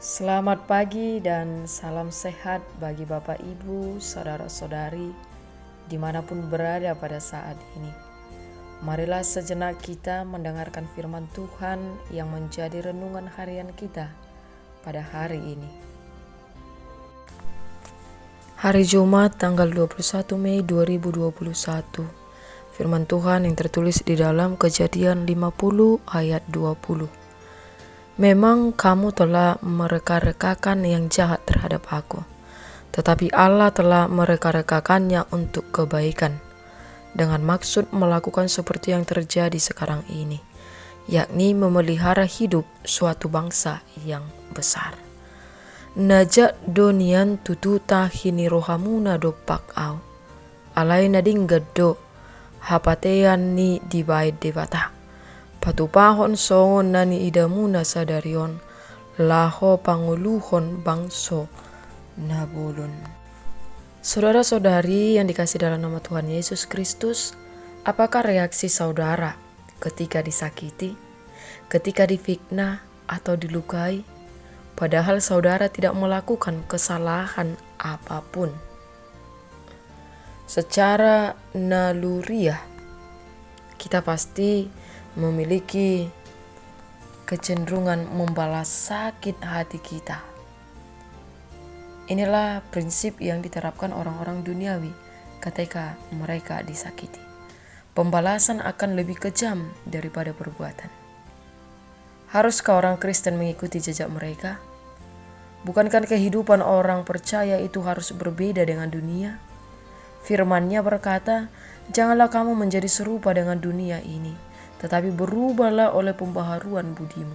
Selamat pagi dan salam sehat bagi Bapak Ibu, saudara-saudari, dimanapun berada pada saat ini. Marilah sejenak kita mendengarkan firman Tuhan yang menjadi renungan harian kita pada hari ini. Hari Jumat tanggal 21 Mei 2021. Firman Tuhan yang tertulis di dalam Kejadian 50 ayat 20. Memang kamu telah mereka-rekakan yang jahat terhadap aku, tetapi Allah telah mereka-rekakannya untuk kebaikan, dengan maksud melakukan seperti yang terjadi sekarang ini, yakni memelihara hidup suatu bangsa yang besar. Najak donian tututa hini rohamuna dopak au, alai nading geddo, hapatean ni dibait debata. Patupahon songon nani idamuna sadarion, laho panguluhon bangso nabulun. Saudara-saudari yang dikasih dalam nama Tuhan Yesus Kristus, apakah reaksi saudara ketika disakiti, ketika difitnah atau dilukai, padahal saudara tidak melakukan kesalahan apapun? Secara naluriah, kita pasti memiliki kecenderungan membalas sakit hati kita. Inilah prinsip yang diterapkan orang-orang duniawi ketika mereka disakiti. Pembalasan akan lebih kejam daripada perbuatan. Haruskah orang Kristen mengikuti jejak mereka? Bukankah kehidupan orang percaya itu harus berbeda dengan dunia? Firman-Nya berkata, "Janganlah kamu menjadi serupa dengan dunia ini, tetapi berubahlah oleh pembaharuan budimu,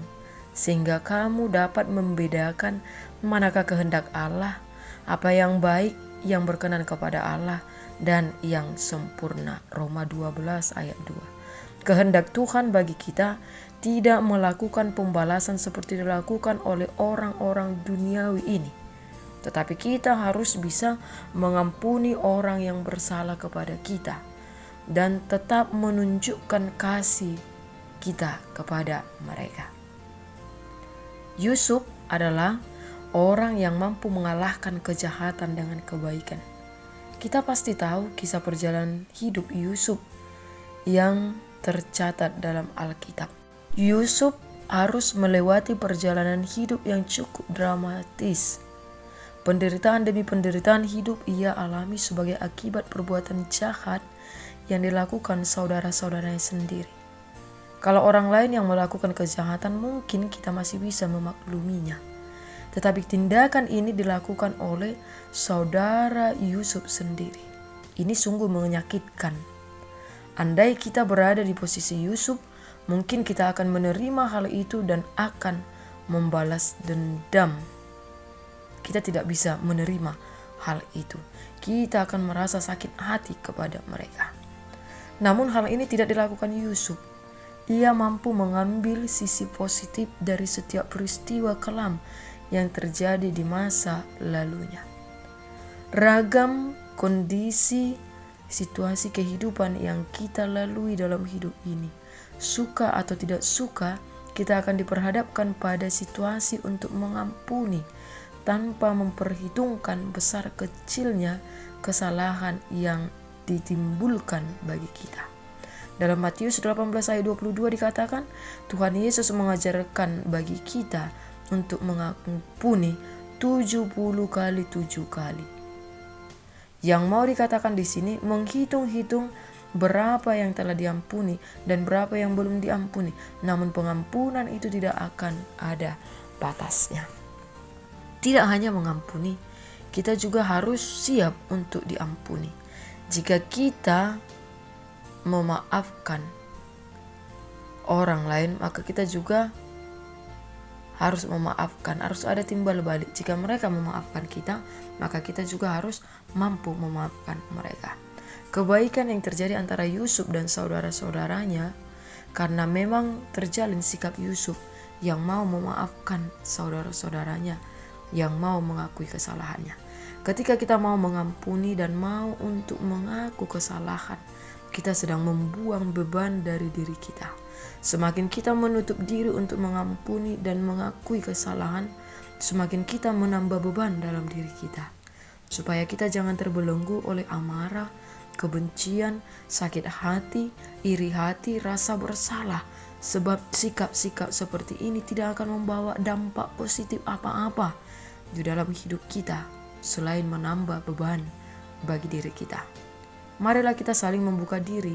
sehingga kamu dapat membedakan manakah kehendak Allah, apa yang baik, yang berkenan kepada Allah, dan yang sempurna." Roma 12 ayat 2. Kehendak Tuhan bagi kita tidak melakukan pembalasan seperti dilakukan oleh orang-orang duniawi ini, tetapi kita harus bisa mengampuni orang yang bersalah kepada kita dan tetap menunjukkan kasih kita kepada mereka. Yusuf adalah orang yang mampu mengalahkan kejahatan dengan kebaikan. Kita pasti tahu kisah perjalanan hidup Yusuf yang tercatat dalam Alkitab. Yusuf harus melewati perjalanan hidup yang cukup dramatis. Penderitaan demi penderitaan hidup ia alami sebagai akibat perbuatan jahat yang dilakukan saudara-saudaranya sendiri. Kalau orang lain yang melakukan kejahatan mungkin kita masih bisa memakluminya. Tetapi tindakan ini dilakukan oleh saudara Yusuf sendiri. Ini sungguh menyakitkan. Andai kita berada di posisi Yusuf, mungkin kita akan menerima hal itu dan akan membalas dendam. Kita tidak bisa menerima hal itu. Kita akan merasa sakit hati kepada mereka. Namun hal ini tidak dilakukan Yusuf. Ia mampu mengambil sisi positif dari setiap peristiwa kelam yang terjadi di masa lalunya. Ragam kondisi, situasi kehidupan yang kita lalui dalam hidup ini, suka atau tidak suka, kita akan diperhadapkan pada situasi untuk mengampuni tanpa memperhitungkan besar kecilnya kesalahan yang ditimbulkan bagi kita. Dalam Matius 18 ayat 22 dikatakan, Tuhan Yesus mengajarkan bagi kita untuk mengampuni 70 kali 7 kali. Yang mau dikatakan di sini menghitung-hitung berapa yang telah diampuni dan berapa yang belum diampuni. Namun pengampunan itu tidak akan ada batasnya. Tidak hanya mengampuni, kita juga harus siap untuk diampuni. Jika kita memaafkan orang lain, maka kita juga harus memaafkan. Harus ada timbal balik. Jika mereka memaafkan kita, maka kita juga harus mampu memaafkan mereka. Kebaikan yang terjadi antara Yusuf dan saudara-saudaranya karena memang terjalin sikap Yusuf yang mau memaafkan saudara-saudaranya, yang mau mengakui kesalahannya. Ketika kita mau mengampuni dan mau untuk mengaku kesalahan, kita sedang membuang beban dari diri kita. Semakin kita menutup diri untuk mengampuni dan mengakui kesalahan, semakin kita menambah beban dalam diri kita. Supaya kita jangan terbelenggu oleh amarah, kebencian, sakit hati, iri hati, rasa bersalah. Sebab sikap-sikap seperti ini tidak akan membawa dampak positif apa-apa di dalam hidup kita selain menambah beban bagi diri kita. Marilah kita saling membuka diri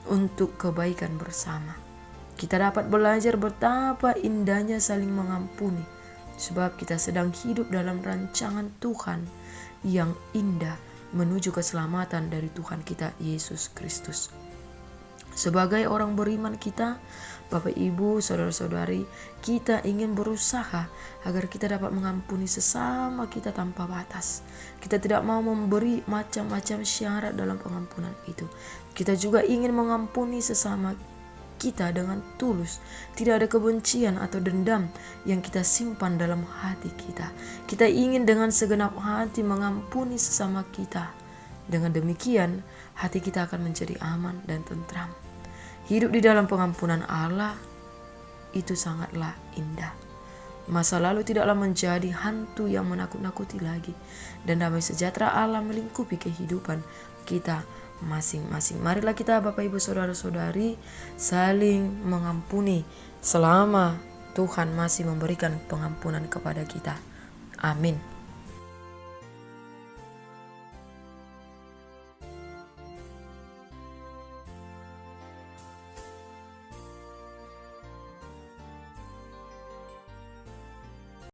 untuk kebaikan bersama. Kita dapat belajar betapa indahnya saling mengampuni, sebab kita sedang hidup dalam rancangan Tuhan yang indah menuju keselamatan dari Tuhan kita Yesus Kristus. Sebagai orang beriman kita, Bapak Ibu, saudara-saudari, kita ingin berusaha agar kita dapat mengampuni sesama kita tanpa batas. Kita tidak mau memberi macam-macam syarat dalam pengampunan itu. Kita juga ingin mengampuni sesama kita dengan tulus. Tidak ada kebencian atau dendam yang kita simpan dalam hati kita. Kita ingin dengan segenap hati mengampuni sesama kita. Dengan demikian, hati kita akan menjadi aman dan tentram. Hidup di dalam pengampunan Allah itu sangatlah indah. Masa lalu tidaklah menjadi hantu yang menakut-nakuti lagi, dan damai sejahtera Allah melingkupi kehidupan kita masing-masing. Marilah kita Bapak Ibu Saudara-saudari saling mengampuni selama Tuhan masih memberikan pengampunan kepada kita. Amin.